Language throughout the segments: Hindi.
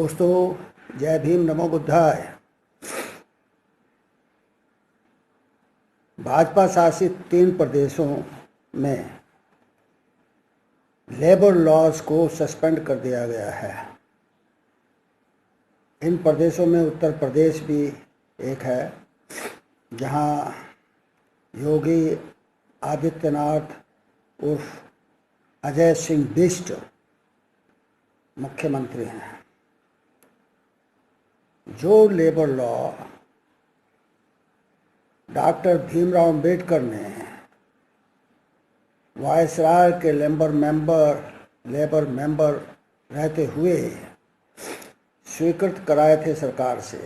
दोस्तों, जय भीम, नमो बुद्धाय। भाजपा शासित 3 प्रदेशों में लेबर लॉज को सस्पेंड कर दिया गया है। इन प्रदेशों में उत्तर प्रदेश भी एक है, जहां योगी आदित्यनाथ उर्फ अजय सिंह बिष्ट मुख्यमंत्री हैं। जो labour law doctor Bhimrao Ambedkar ने वायसराय के लेबर मेंबर रहते हुए स्वीकृत कराए थे सरकार से,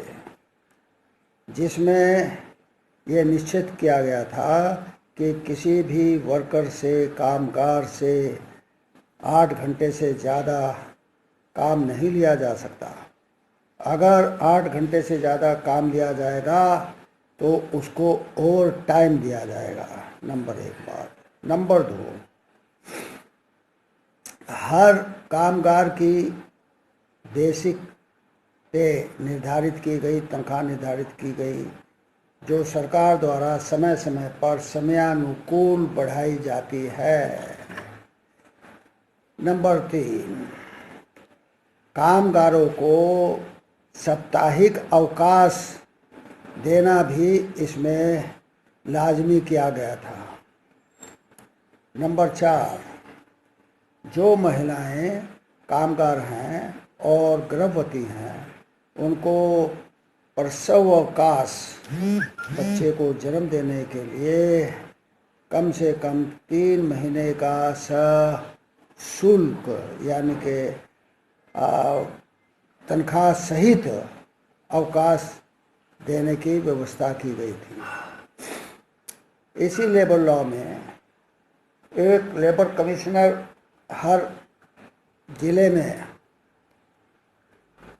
जिसमें यह निश्चित किया गया था कि किसी भी वर्कर से, कामगार से 8 घंटे से ज़्यादा काम नहीं लिया जा सकता। अगर 8 घंटे से ज़्यादा काम लिया जाएगा तो उसको ओवर टाइम दिया जाएगा। नंबर 1 बात। नंबर 2, हर कामगार की बेसिक पे निर्धारित की गई, तनख्वाह निर्धारित की गई, जो सरकार द्वारा समय समय पर समयानुकूल बढ़ाई जाती है। नंबर 3, कामगारों को साप्ताहिक अवकाश देना भी इसमें लाजमी किया गया था। नंबर 4, जो महिलाएं कामगार हैं और गर्भवती हैं, उनको प्रसव अवकाश, बच्चे को जन्म देने के लिए कम से कम 3 महीने का सशुल्क यानी कि तनख्वाह सहित अवकाश देने की व्यवस्था की गई थी। इसी लेबर लॉ में एक लेबर कमिश्नर हर जिले में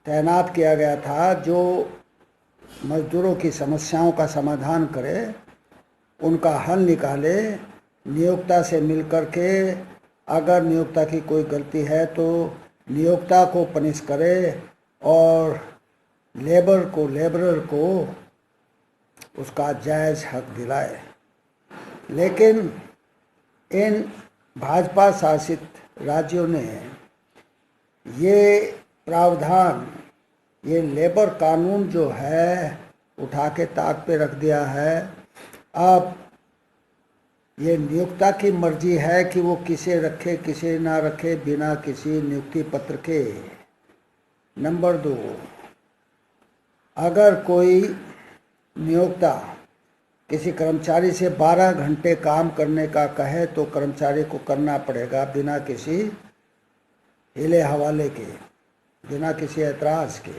तैनात किया गया था, जो मजदूरों की समस्याओं का समाधान करे, उनका हल निकाले, नियोक्ता से मिलकर के अगर नियोक्ता की कोई गलती है तो नियोक्ता को पनिश करे और लेबरर को उसका जायज़ हक दिलाए। लेकिन इन भाजपा शासित राज्यों ने ये प्रावधान, ये लेबर कानून जो है उठा के ताक पे रख दिया है। अब ये नियोक्ता की मर्जी है कि वो किसे रखे किसे ना रखे, बिना किसी नियुक्ति पत्र के। नंबर 2, अगर कोई नियोक्ता किसी कर्मचारी से 12 घंटे काम करने का कहे तो कर्मचारी को करना पड़ेगा, बिना किसी हिले हवाले के, बिना किसी ऐतराज के।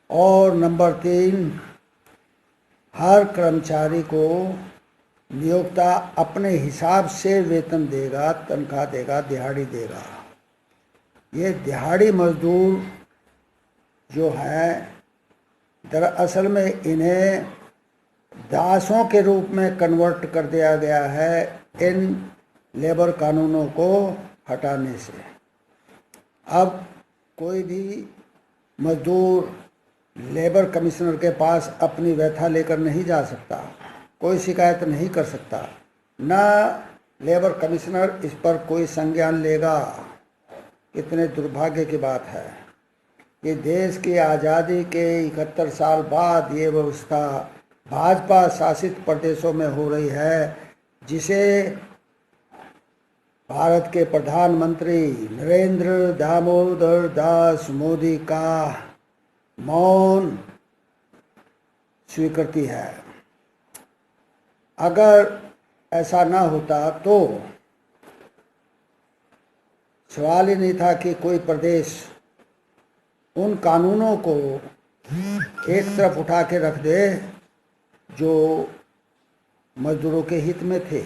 और नंबर 3, हर कर्मचारी को नियोक्ता अपने हिसाब से वेतन देगा, तनख्वाह देगा, दिहाड़ी देगा। ये दिहाड़ी मजदूर जो हैं, दरअसल में इन्हें दासों के रूप में कन्वर्ट कर दिया गया है इन लेबर कानूनों को हटाने से। अब कोई भी मजदूर लेबर कमिश्नर के पास अपनी व्यथा लेकर नहीं जा सकता, कोई शिकायत नहीं कर सकता, ना लेबर कमिश्नर इस पर कोई संज्ञान लेगा। कितने दुर्भाग्य की बात है कि देश की आज़ादी के 71 साल बाद ये व्यवस्था भाजपा शासित प्रदेशों में हो रही है, जिसे भारत के प्रधानमंत्री नरेंद्र दामोदर दास मोदी का मौन स्वीकृति है। अगर ऐसा ना होता तो सवाल ही नहीं था कि कोई प्रदेश उन कानूनों को एक तरफ उठा के रख दे जो मजदूरों के हित में थे।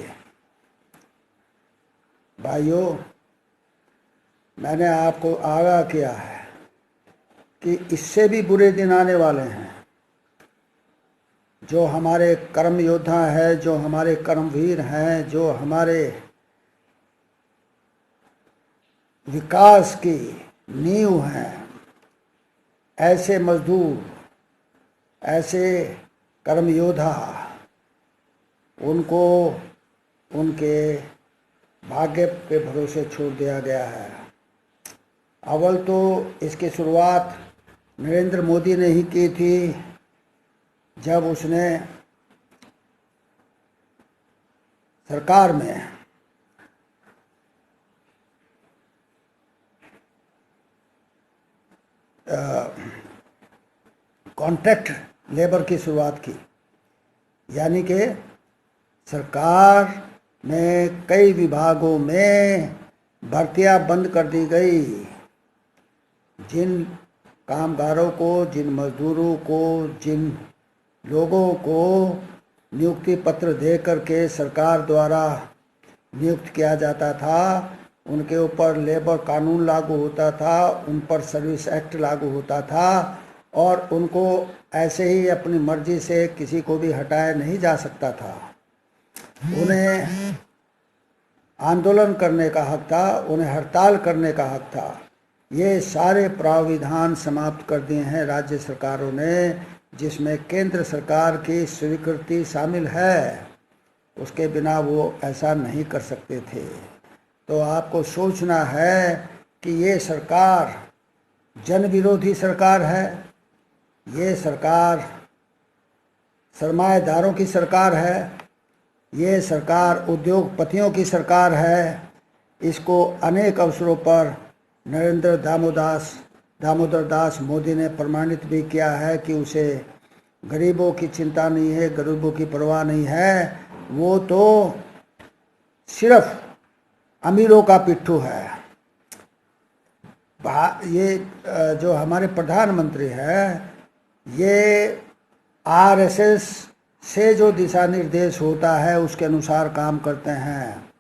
भाइयों, मैंने आपको आगाह किया है कि इससे भी बुरे दिन आने वाले हैं। जो हमारे कर्म योद्धा हैं, जो हमारे कर्मवीर हैं, जो हमारे विकास की नींव हैं, ऐसे मजदूर, ऐसे कर्म योद्धा, उनको उनके भाग्य के भरोसे छोड़ दिया गया है। अव्वल तो इसकी शुरुआत नरेंद्र मोदी ने ही की थी, जब उसने सरकार में कॉन्ट्रैक्ट लेबर की शुरुआत की। यानी कि सरकार में कई विभागों में भर्तियां बंद कर दी गई। जिन कामगारों को, जिन मजदूरों को, जिन लोगों को नियुक्ति पत्र दे करके सरकार द्वारा नियुक्त किया जाता था, उनके ऊपर लेबर कानून लागू होता था, उन पर सर्विस एक्ट लागू होता था, और उनको ऐसे ही अपनी मर्जी से किसी को भी हटाया नहीं जा सकता था। उन्हें आंदोलन करने का हक था, उन्हें हड़ताल करने का हक था। ये सारे प्रावधान समाप्त कर दिए हैं राज्य सरकारों ने, जिसमें केंद्र सरकार की स्वीकृति शामिल है। उसके बिना वो ऐसा नहीं कर सकते थे। तो आपको सोचना है कि ये सरकार जन विरोधी सरकार है, ये सरकार सरमाएदारों की सरकार है, ये सरकार उद्योगपतियों की सरकार है। इसको अनेक अवसरों पर नरेंद्र दामोदर दास मोदी ने प्रमाणित भी किया है कि उसे गरीबों की चिंता नहीं है, गरीबों की परवाह नहीं है। वो तो सिर्फ अमीरों का पिट्ठू है। ये जो हमारे प्रधानमंत्री हैं, ये आरएसएस से जो दिशा निर्देश होता है उसके अनुसार काम करते हैं।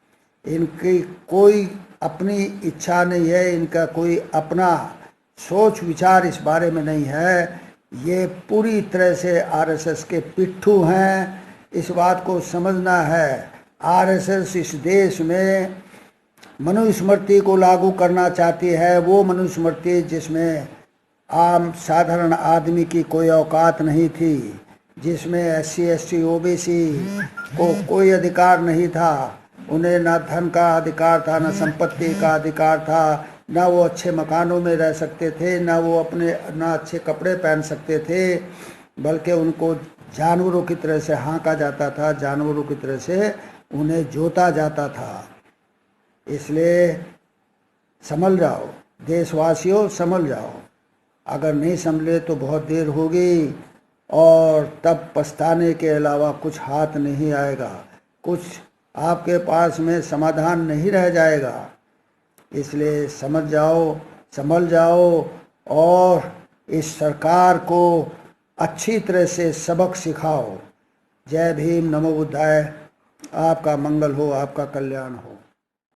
इनकी कोई अपनी इच्छा नहीं है, इनका कोई अपना सोच विचार इस बारे में नहीं है। ये पूरी तरह से आरएसएस के पिट्ठू हैं। इस बात को समझना है। आरएसएस इस देश में मनुस्मृति को लागू करना चाहती है, वो मनुस्मृति जिसमें आम साधारण आदमी की कोई औकात नहीं थी, जिसमें एससी एसटी ओबीसी को कोई अधिकार नहीं था। उन्हें ना धन का अधिकार था, ना संपत्ति का अधिकार था, ना वो अच्छे मकानों में रह सकते थे, ना वो अपने ना अच्छे कपड़े पहन सकते थे, बल्कि उनको जानवरों की तरह से हाँका जाता था, जानवरों की तरह से उन्हें जोता जाता था। इसलिए संभल जाओ देशवासियों, संभल जाओ। अगर नहीं संभले तो बहुत देर होगी, और तब पछताने के अलावा कुछ हाथ नहीं आएगा, कुछ आपके पास में समाधान नहीं रह जाएगा। इसलिए समझ जाओ, संभल जाओ, और इस सरकार को अच्छी तरह से सबक सिखाओ। जय भीम, नमो बुद्धाय। आपका मंगल हो, आपका कल्याण हो।